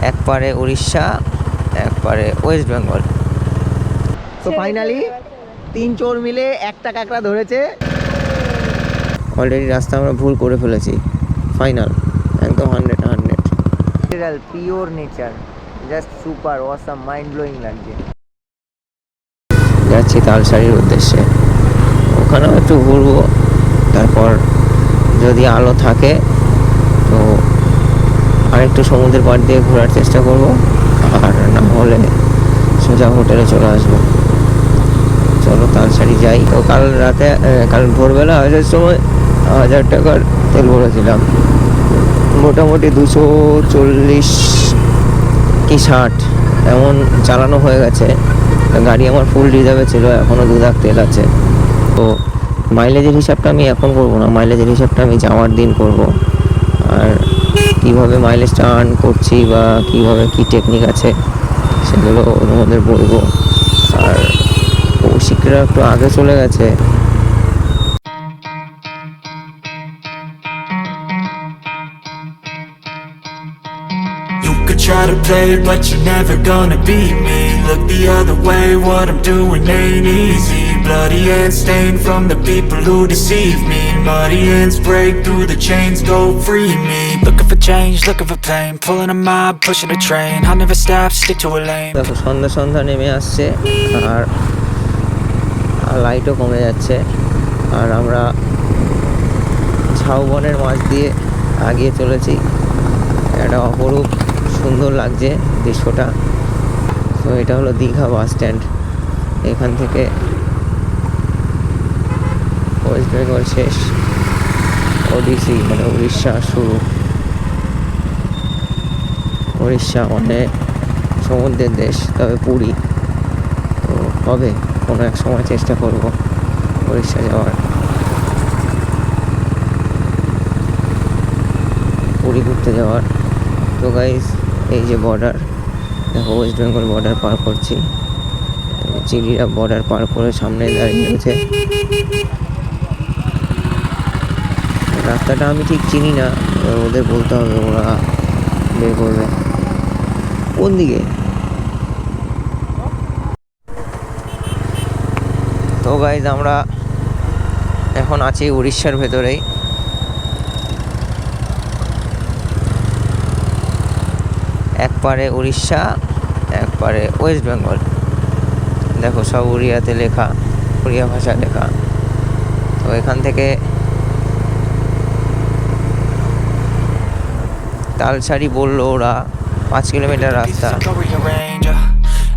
এক পারে উড়িষ্যা, এক পারে ওয়েস্ট বেঙ্গল। তো ফাইনালি 3 চোর মিলে একটা কাঁকড়া ধরেছে। অলরেডি রাস্তা আমরা ভুল করে ফেলেছি। ফাইনাল একদম 100 pure nature, just super awesome, mind blowing লাগছে। যাচ্ছি তালসারির উদ্দেশ্যে, ওখানেও একটু ঘুরবো, তারপর যদি আলো থাকে তো আরেকটু সমুদ্রের পাড় দিয়ে ঘোরার চেষ্টা করব, আর না হলে সোজা হোটেলে চলে আসবো। চলো তালসারি যাই। তো কাল ভোরবেলা আসার সময় 1000 টাকার তেল ভরেছিলাম, মোটামুটি 240 কি 60 এমন চালানো হয়ে গেছে। গাড়ি আমার ফুল রিজার্ভে ছিল, এখনও 2 দাগ তেল আছে। তো মাইলেজের হিসাবটা আমি এখন করবো না, মাইলেজের হিসাবটা আমি যাওয়ার দিন করব। আর কীভাবে মাইলেজটা আর্ন করছি বা কীভাবে কী টেকনিক আছে সেগুলো ওদের বলবো। আর কৌশিকরা একটু আগে চলে গেছে। Try to play but you're never gonna beat me. Look the other way, what I'm doing ain't easy. Bloody hands stained from the people who deceive me. Muddy hands break through the chains, go free me. Looking for change, looking for pain. Pulling a mob, pushing a train. I'll never stop, stick to a lane. দেখো সন্ধ্যা নেমে আসছে আর লাইটও কমে যাচ্ছে, আর আমরা ঝাউবনের মাঝ দিয়ে আগিয়ে চলেছি। একটা অপরূপ সুন্দর লাগছে দৃশ্যটা। তো এটা হলো দীঘা বাস স্ট্যান্ড। এখান থেকে ওয়েস্ট বেঙ্গল শেষ, ওডিসি মানে উড়িষ্যা শুরু। উড়িষ্যা মানে সমুদ্রের দেশ, তবে পুরী। তো হবে কোনো এক সময় চেষ্টা করব উড়িষ্যা যাওয়ার, পুরী ঘুরতে যাওয়ার। তো গাইস, এই যে বর্ডার দেখো, ওয়েস্ট বেঙ্গল বর্ডার পার করছি। চিলিরা বর্ডার পার করে সামনে দাঁড়িয়ে রয়েছে। রাস্তাটা আমি ঠিক চিনি না, ওদের বলতে হবে, ওরা বের করবে। কোন দিকে? তো গাইস, আমরা এখন আছি উড়িষ্যার ভেতরেই। এক পারে উড়িষ্যা, এক পারে ওয়েস্ট বেঙ্গল। দেখো সব উড়িয়াতে লেখা, উড়িয়া ভাষা লেখা। তো এখান থেকে তালসারি বললো ওরা 5 কিলোমিটার রাস্তা।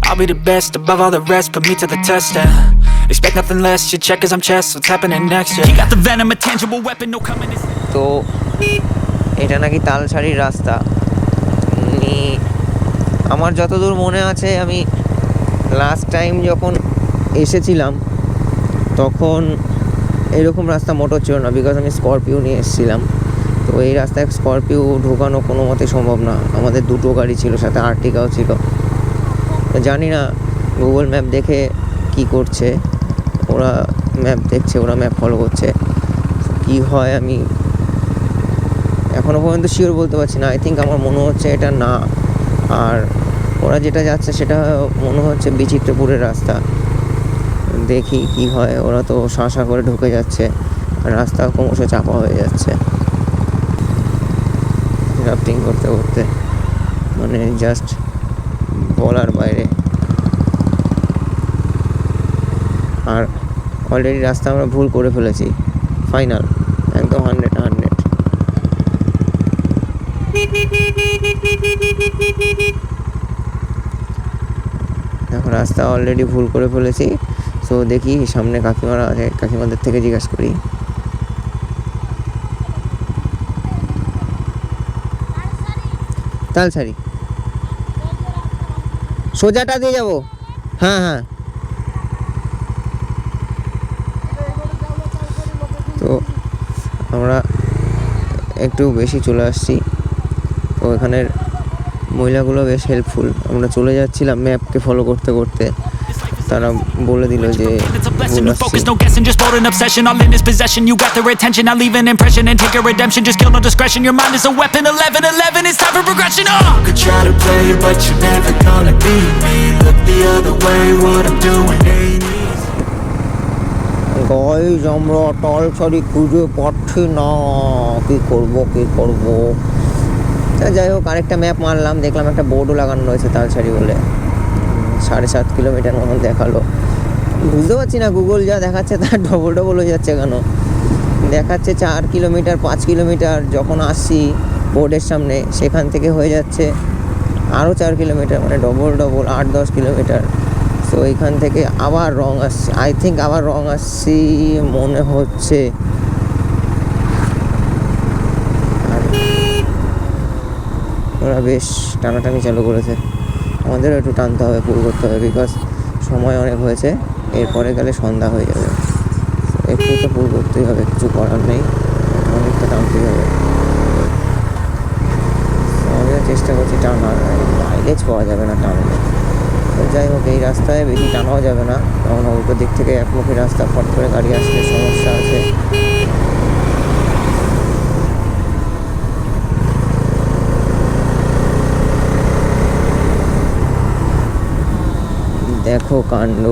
I'll be the best above all the rest, put me to the test and expect nothing less, you check as I'm chess, what's happening next, yeah. You got the venom, a tangible weapon, no coming is. তো এটা নাকি তালসারির রাস্তা। আমার যতদূর মনে আছে, আমি last time যখন এসেছিলাম তখন এরকম রাস্তা মোটর ছিল না, বিকজ আমি স্করপিও নিয়ে এসেছিলাম। তো এই রাস্তায় স্করপিও ঢোকানো কোনো মতে সম্ভব না। আমাদের 2টো গাড়ি ছিল, সাথে আর্টিকাও ছিল। তো জানি না গুগল ম্যাপ দেখে কি করছে, ওরা ম্যাপ দেখছে, ওরা ম্যাপ ফলো করছে। কি হয় আমি এখনও পর্যন্ত শিওর বলতে পারছি না। আই থিঙ্ক আমার মনে হচ্ছে এটা না, আর ওরা যেটা যাচ্ছে সেটা মনে হচ্ছে বিচিত্রপুরের রাস্তা। দেখি কি হয়। ওরা তো শাঁসা করে ঢুকে যাচ্ছে, রাস্তা ক্রমশ চাপা হয়ে যাচ্ছে রাফটিং করতে করতে, মানে জাস্ট বলার বাইরে। আর অলরেডি রাস্তা আমরা ভুল করে ফেলেছি। ফাইনাল একদম 100 এখন রাস্তা অলরেডি ভুল করে ফেলেছি। সো দেখি সামনে কাকিমারা আছে, কাকিমাদের থেকে জিজ্ঞাসা করি। তালসারি সোজাটা দিয়ে যাব। হ্যাঁ, তো আমরা একটু বেশি চলে আসছি। তো এখানের মহিলাগুলো বেশ হেল্পফুল। আমরা চলে যাচ্ছিলাম ম্যাপকে ফলো করতে করতে, তারা বলে দিল যে It's a blessing, ভুল new আসছে। focus, no guessing, just bold and obsession, all in his possession. You got their attention, I'll leave an impression and take your redemption. Just kill no discretion, your mind is a weapon. 11-11, it's time for progression. Could try to play it, but you're never gonna beat me. Look the other way, what I'm doing ain't easy. Guys আমরা তালসারি খুঁজে পাচ্ছি না, কি করব। যাই হোক আরেকটা map মারলাম, দেখলাম একটা বোর্ডও লাগানো রয়েছে তালসারি বলে। 7.5 কিলোমিটার মতন দেখালো, বুঝতে পারছি না গুগল যা দেখাচ্ছে তার ডবল হয়ে যাচ্ছে কেন। দেখাচ্ছে 4 কিলোমিটার 5 কিলোমিটার, যখন আসছি বোর্ডের সামনে সেখান থেকে হয়ে যাচ্ছে আরও 4 কিলোমিটার, মানে ডবল 8-10 কিলোমিটার। সো এইখান থেকে আবার রং আসছে, আই থিঙ্ক আবার রং আসছি মনে হচ্ছে। আর ওরা বেশ টানাটানি চালু করেছে, আমাদেরও একটু টানতে হবে, পুল করতে হবে, বিকজ সময় অনেক হয়েছে, এরপরে গেলে সন্ধ্যা হয়ে যাবে। একটু তো পুল করতেই হবে, কিছু করার নেই, অনেকটা টানতেই হবে। আমিও চেষ্টা করছি টানার, মাইলেজ পাওয়া যাবে না টানলে। তো যাই হোক এই রাস্তায় বেশি টানাও যাবে না, কারণ উল্টো দিক থেকে একমুখী রাস্তা, ফট করে গাড়ি আসলে সমস্যা আছে। দেখো কাণ্ড।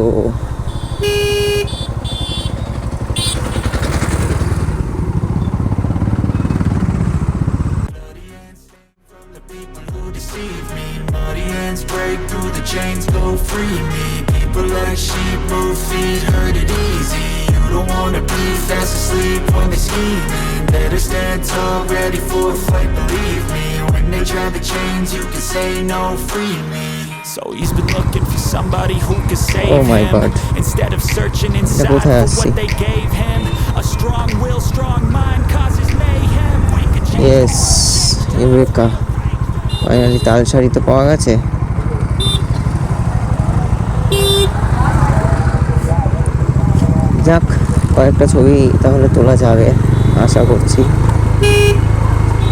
Break through the chains, go free me. People like sheep move feet, hurt it easy. You don't wanna be fast asleep when they scheming. Better stand tall, ready for a fight, believe me. When they try the chains, you can say no, free me. So he's been looking for somebody who could save Oh my him. God. Instead of searching inside for what they gave him. A strong will, strong mind causes mayhem. We could change. Yes, eureka, finally Talsari তো পাওয়া গেছে। যাক, কয়েকটা ছবি তাহলে তোলা যাবে আশা করছি।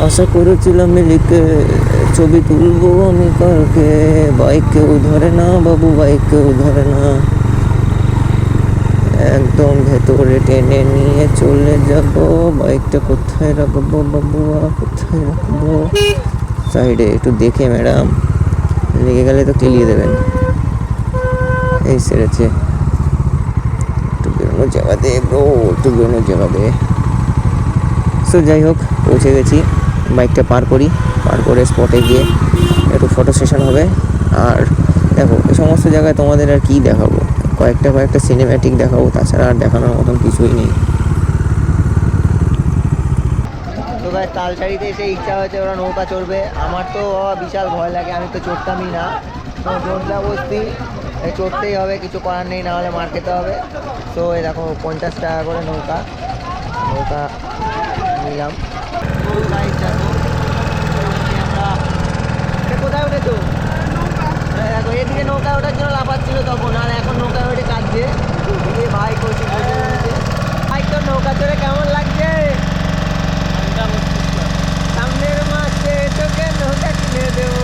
আশা করেছিলাম লিখে ছবি তুলবো আমি কালকে, বাইক কেউ ধরে না বাবু, বাইক কেউ ধরে না, একদম ভেতরে টেনে নিয়ে চলে যাব। বাইকটা কোথায় রাখবো বাবুয়া, কোথায় রাখবো? সাইডে একটু দেখে ম্যাডাম, লেগে গেলে তো কেলিয়ে দেবেন। এই সেরেছে, একটু বেরোনোর জায়গা দে ব্রো, একটু বেরোনোর জায়গা দে। সো যাই হোক পৌঁছে গেছি, বাইকটা পার করে স্পটে গিয়ে একটু ফটো সেশন হবে। আর দেখো এই সমস্ত জায়গায় তোমাদের আর কি দেখাবো, কয়েকটা সিনেম্যাটিক দেখাবো, তাছাড়া আর দেখানোর মতন কিছুই নেই। তো ভাই তালসারিতে এসে ইচ্ছা হয়েছে ওরা নৌকা চড়বে, আমার তো বিশাল ভয় লাগে, আমি তো চড়তামই না। তো জোরজা বস্তি চড়তেই হবে, কিছু করার নেই, না হলে মার খেতে হবে। তো এই দেখো 50 টাকা করে নৌকা নিলাম। কোথায় উঠেছো? দেখো এদিকে নৌকা ওঠার জন্য লাফাচ্ছিল তখন, আর এখন নৌকা ওঠে কাঁদছে। ভাই করছে, ভাই তোর নৌকা চড়ে কেমন লাগছে? সামনের মাসে তোকে নৌকা কিনে দেবো।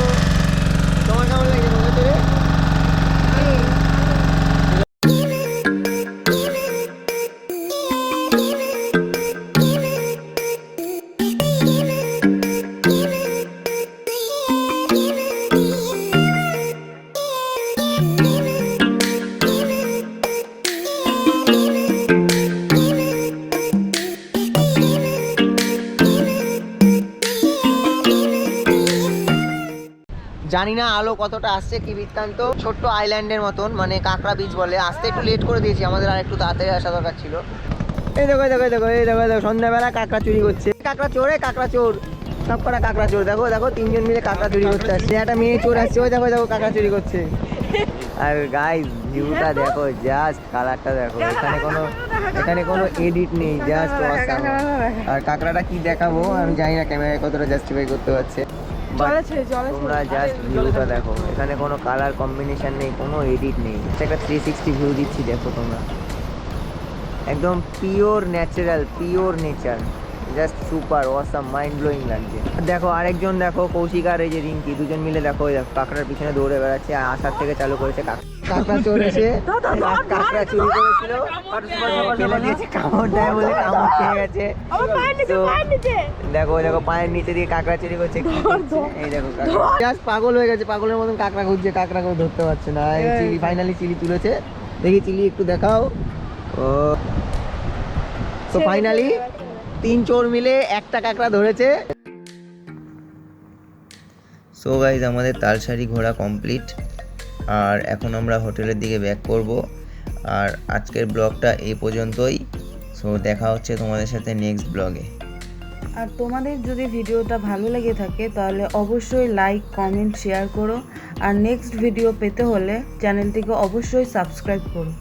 তোমার কেমন লাগছে নৌকা চড়ে? জানি না আলো কতটা আসছে, কি বৃত্তান্ত। ছোট্ট আইল্যান্ডের মতন, মানে কাঁকড়া বিচ বলে, আসতে একটু লেট করে দিয়েছি, আমাদের আর একটু তাড়াতাড়ি আসা দরকার ছিল। এই দেখো সন্ধ্যাবেলা কাঁকড়া চুরি করছে, কাঁকড়া চোর সব কটা কাঁকড়া চোর। দেখো 3জন মিলে কাঁকড়া চুরি করতে আসছে, একটা মেয়ে চোর আসছে, ওই দেখো কাঁকড়া চুরি করছে। আর গাইস ভিউটা দেখো, জাস্ট কালারটা দেখো, এখানে কোনো এডিট নেই, জাস্ট অসাম। আর কাঁকড়াটা কি দেখাবো আমি জানি না ক্যামেরায় কতটা জাস্টিফাই করতে পারছে। তোমরা জাস্ট ভিউটা দেখো, এখানে কোনো কালার কম্বিনেশন নেই, কোনো এডিট নেই, একটা 360 ভিউ দিচ্ছি, দেখো তোমরা, একদম pure natural, pure nature. Just super awesome, mind blowing লাগছে। দেখো আরেকজন, দেখো কৌশিক আর এই যে রিঙ্কি, দুজন মিলে দেখো ওই দেখো কাঁকড়ার পিছনে দৌড়ে বেড়াচ্ছে। আর আসার থেকে চালু করেছে কাঁকড়া চড়েছে, কাঁকড়া চুরি করেছিল, ফেলে দিয়েছে, কামড় দেয় বলে কামড় খেয়ে গেছে। দেখো দেখো পায়ের নিচে দিয়ে কাঁকড়া চুরি করছে, এই দেখো জাস্ট পাগল হয়ে গেছে, পাগলের মতন কাঁকড়া খুঁজছে, কাঁকড়াকেও ধরতে পারছে না। চিলি ফাইনালি চিলি তুলেছে, দেখি চিলি একটু দেখাও। ও তো ফাইনালি 3 চোর মিলে একটা কাঁকড়া ধরেছে। সো গাইজ আমাদের তালসারি ঘোরা কমপ্লিট, আর এখন আমরা হোটেলের দিকে ব্যাক করব। আর আজকের ব্লগটা এই পর্যন্তই। সো দেখা হচ্ছে তোমাদের সাথে নেক্সট ব্লগে। আর তোমাদের যদি ভিডিওটা ভালো লেগে থাকে তাহলে অবশ্যই লাইক, কমেন্ট, শেয়ার করো। আর নেক্সট ভিডিও পেতে হলে চ্যানেলটিকে অবশ্যই সাবস্ক্রাইব করো।